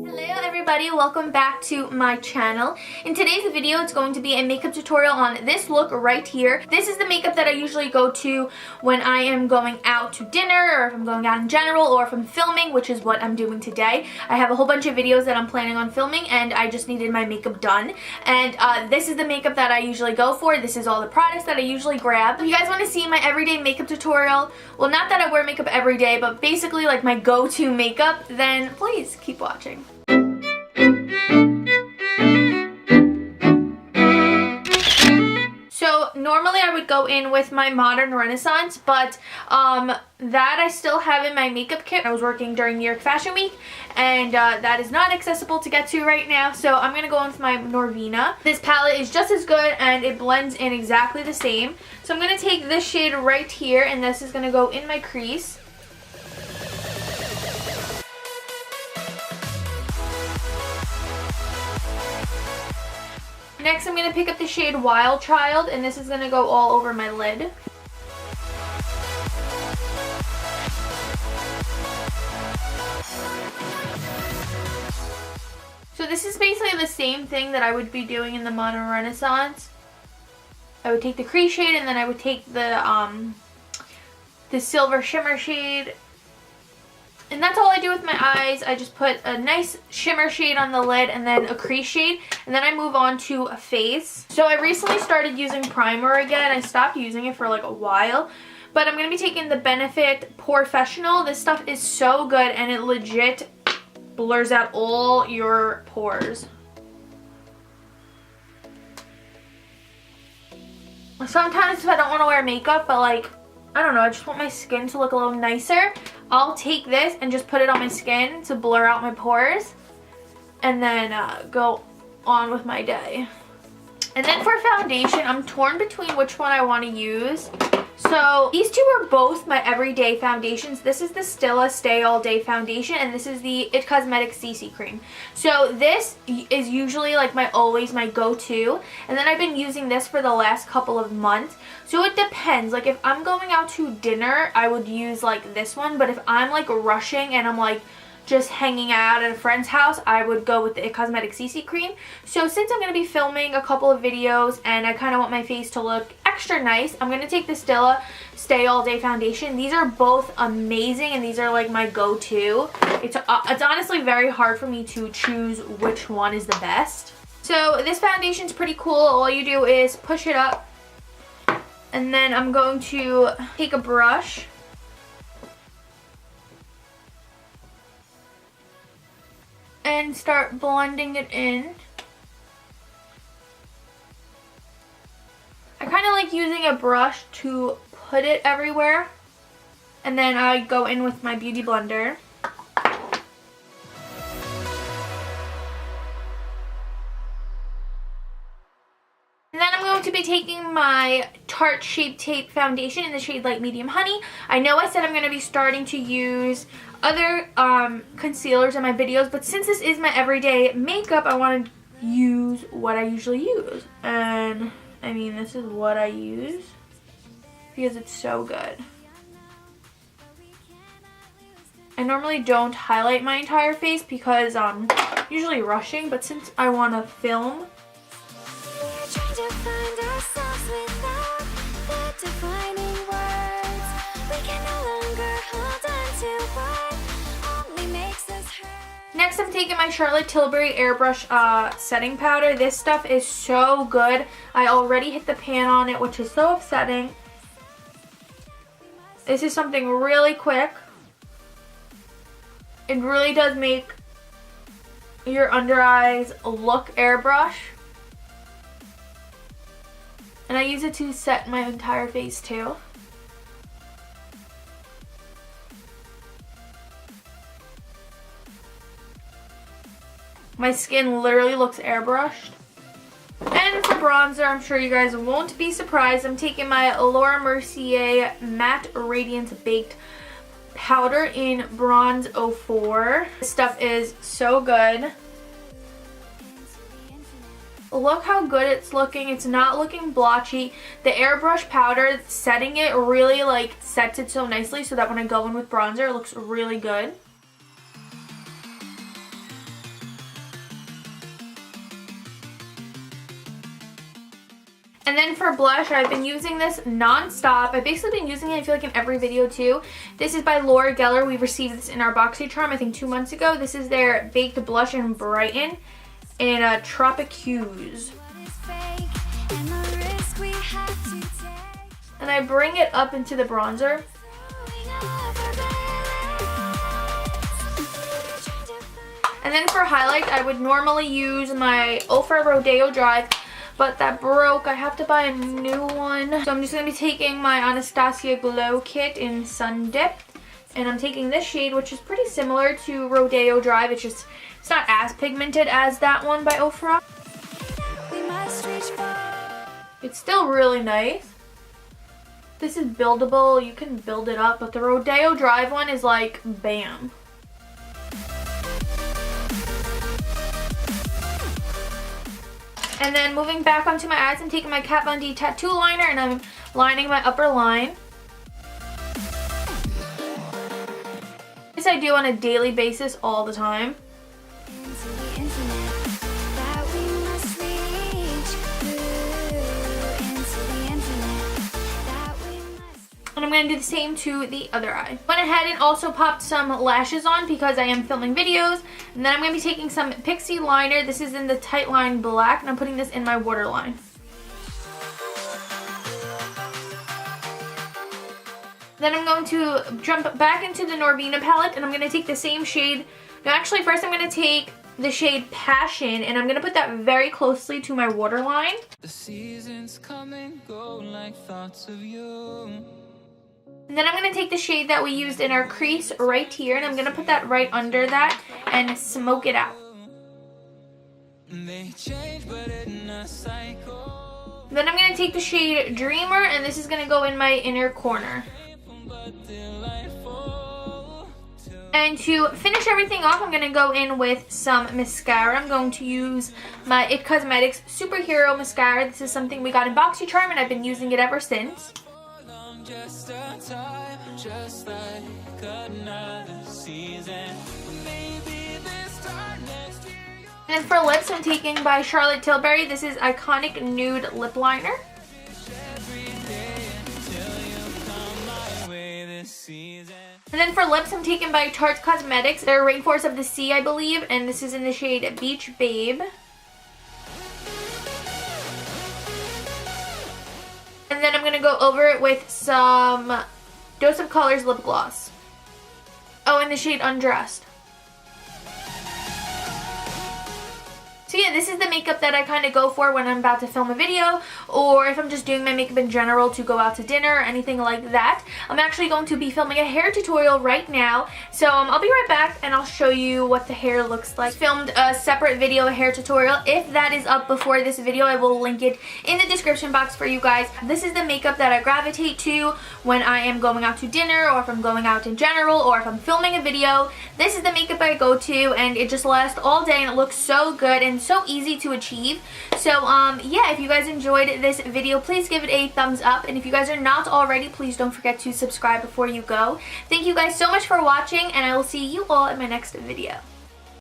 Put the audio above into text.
Hello everybody, welcome back to my channel. In today's video, it's going to be a makeup tutorial on this look right here. This is the makeup that I usually go to when I am going out to dinner, or if I'm going out in general, or if I'm filming, which is what I'm doing today. I have a whole bunch of videos that I'm planning on filming, and I just needed my makeup done. And this is the makeup that I usually go for. This is all the products that I usually grab. If you guys want to see my everyday makeup tutorial, well, not that I wear makeup every day, but basically like my go-to makeup, then please keep watching. So normally I would go in with my Modern Renaissance, but that I still have in my makeup kit. I was working during New York Fashion Week, and that is not accessible to get to right now, so I'm going to go in with my Norvina. This palette is just as good, and it blends in exactly the same. So I'm going to take this shade right here, and this is going to go in my crease. Next, I'm going to pick up the shade Wild Child, and this is going to go all over my lid. So this is basically the same thing that I would be doing in the Modern Renaissance. I would take the crease shade, and then I would take the silver shimmer shade. And that's all I do with my eyes. I just put a nice shimmer shade on the lid and then a crease shade, and then I move on to a face. So I recently started using primer again. I stopped using it for like a while, but I'm going to be taking the Benefit Porefessional. This stuff is so good, and it legit blurs out all your pores. Sometimes if I don't want to wear makeup, but like, I don't know, I just want my skin to look a little nicer, I'll take this and just put it on my skin to blur out my pores, and then go on with my day. And then for foundation, I'm torn between which one I want to use. So these two are both my everyday foundations. This is the Stila Stay All Day foundation, and this is the It Cosmetics CC cream. So this is usually like my go-to, and then I've been using this for the last couple of months. So it depends. Like if I'm going out to dinner, I would use like this one, but if I'm like rushing and I'm like just hanging out at a friend's house, I would go with the It Cosmetics CC cream. So since I'm going to be filming a couple of videos and I kind of want my face to look extra nice, I'm going to take the Stila Stay All Day foundation. These are both amazing, and these are like my go-to. It's honestly very hard for me to choose which one is the best. So this foundation is pretty cool. All you do is push it up, and then I'm going to take a brush and start blending it in. I kind of like using a brush to put it everywhere, and then I go in with my beauty blender. And then I'm going to be taking my Tarte Shape Tape foundation in the shade Light Medium Honey. I know I said I'm going to be starting to use other concealers in my videos, but since this is my everyday makeup, I want to use what I usually use. And I mean, this is what I use because it's so good. I normally don't highlight my entire face because I'm usually rushing, but since I want to film, To find ourselves without the defining words. We can no longer hold on to what only makes us hurt. next I'm taking my Charlotte Tilbury Airbrush setting powder. This stuff is so good. I already hit the pan on it, which is so upsetting. This is something really quick. It really does make your under eyes look airbrush. And I use it to set my entire face too. My skin literally looks airbrushed. And for bronzer, I'm sure you guys won't be surprised, I'm taking my Laura Mercier Matte Radiance Baked Powder in Bronze 04. This stuff is so good. Look how good it's looking. It's not looking blotchy. The airbrush powder, setting it really like sets it so nicely so that when I go in with bronzer, it looks really good. And then for blush, I've been using this non-stop. I've basically been using it, I feel like, in every video too. This is by Laura Geller. We received this in our BoxyCharm, I think 2 months ago. This is their Baked Blush in Brighten in Tropic Hues. And I bring it up into the bronzer. And then for highlight, I would normally use my Ofra Rodeo Drive, but that broke. I have to buy a new one. So I'm just going to be taking my Anastasia Glow Kit in Sun Dip. And I'm taking this shade, which is pretty similar to Rodeo Drive. It's not as pigmented as that one by Ofra. It's still really nice. This is buildable. You can build it up, but the Rodeo Drive one is like, bam. And then moving back onto my eyes, I'm taking my Kat Von D tattoo liner and I'm lining my upper line. This I do on a daily basis all the time. And I'm going to do the same to the other eye. Went ahead and also popped some lashes on because I am filming videos. And then I'm going to be taking some Pixie liner. This is in the Tight Line Black, and I'm putting this in my waterline. Then I'm going to jump back into the Norvina palette, and I'm going to take the same shade. No, actually, first I'm going to take the shade Passion, and I'm going to put that very closely to my waterline. The seasons come and go like thoughts of you. And then I'm going to take the shade that we used in our crease right here, and I'm going to put that right under that and smoke it out. Then I'm going to take the shade Dreamer, and this is going to go in my inner corner. And to finish everything off, I'm going to go in with some mascara. I'm going to use my IT Cosmetics Superhero Mascara. This is something we got in BoxyCharm, and I've been using it ever since. Just a time, just like another season. Maybe this time next year. And for lips, I'm taking by Charlotte Tilbury. This is Iconic Nude Lip Liner. And then for lips, I'm taking by Tarte Cosmetics. They're Rainforest of the Sea, I believe, and this is in the shade Beach Babe. And then I'm going to go over it with some Dose of Colors lip gloss. Oh, in the shade Undressed. So yeah, this is the makeup that I kind of go for when I'm about to film a video, or if I'm just doing my makeup in general to go out to dinner or anything like that. I'm actually going to be filming a hair tutorial right now, so I'll be right back and I'll show you what the hair looks like. Filmed a separate video, a hair tutorial. If that is up before this video, I will link it in the description box for you guys. This is the makeup that I gravitate to when I am going out to dinner, or if I'm going out in general, or if I'm filming a video. This is the makeup I go to, and it just lasts all day and it looks so good and so easy to achieve. So yeah, if you guys enjoyed this video, please give it a thumbs up, and if you guys are not already, please don't forget to subscribe before you go. Thank you guys so much for watching, and I will see you all in my next video.